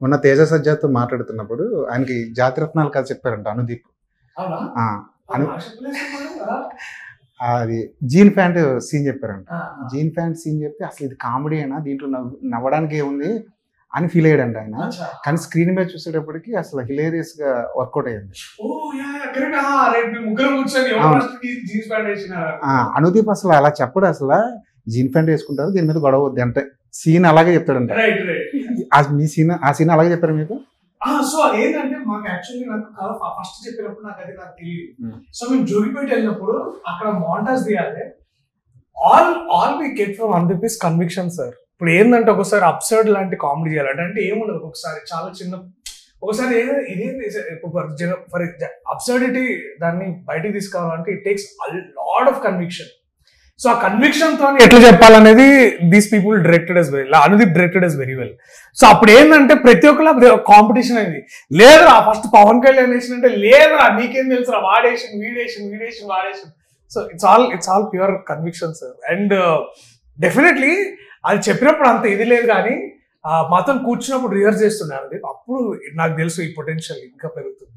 మొన్న తేజ సజ్జాతో మాట్లాడుతున్నప్పుడు ఆయనకి జాతిరత్నాలు కథ చెప్పారంట అనుదీప్. అది జీన్ ప్యాంట్ సీన్ చెప్పారంట. జీన్ ప్యాంట్ సీన్ చెప్తే అసలు ఇది కామెడీ అయినా దీంట్లో నవ్వడానికి ఏముంది అని ఫీల్ అయ్యాడంట ఆయన. కానీ స్క్రీన్ మీద చూసేటప్పటికి అసలు హిలేరియస్ గా వర్కౌట్ అయ్యింది. అనుదీప్ అసలు అలా చెప్పడు, అసలు జీన్ ప్యాంట్ వేసుకుంటారు దీని మీద గొడవ వద్దు అంటే సీన్ అలాగే చెప్తాడంట. మీ సీన్ ఆ సీన్ అలాగే చెప్పారు మీకు? సో అదేంటంటే మాకు యాక్చువల్లీ నాకు ఫస్ట్ చెప్పినప్పుడు నాకు తెలియదు. సో మేము జోగిపేట వెళ్ళినప్పుడు అక్కడ మాంటాజ్ తీయాలి. All we get from Anudeep is conviction sir. ఇప్పుడు ఏంటంటే ఒకసారి అబ్సర్డ్ లాంటి కామెడీ చేయాలంటే అంటే ఏముండదు, ఒకసారి చాలా చిన్న ఒకసారి ఇదేంటి ఫర్ అబ్సర్డిటీ దాన్ని బయటికి తీసుకురావాలంటే it takes a lot of conviction. So ఆ కన్విక్షన్ తో ఎట్లా చెప్పాలనేది these people directed as very Anudeep directed as very well. So అప్పుడు ఏంటంటే ప్రతి ఒక్కరు కాంపిటీషన్ అయింది. లేదురా ఫస్ట్ పవన్ కళ్యాణ్ వేసినంటే లేదురా నీకేం తెలుసురా వీడేషన్. So it's all pure conviction sir. And definitely అది చెప్పినప్పుడు అంత ఇది లేదు, కానీ మాతో కూర్చున్నప్పుడు రిహర్స్ చేస్తున్నాను, అప్పుడు నాకు తెలుసు ఈ పొటెన్షియల్ ఇంకా పెరుగుతుంది.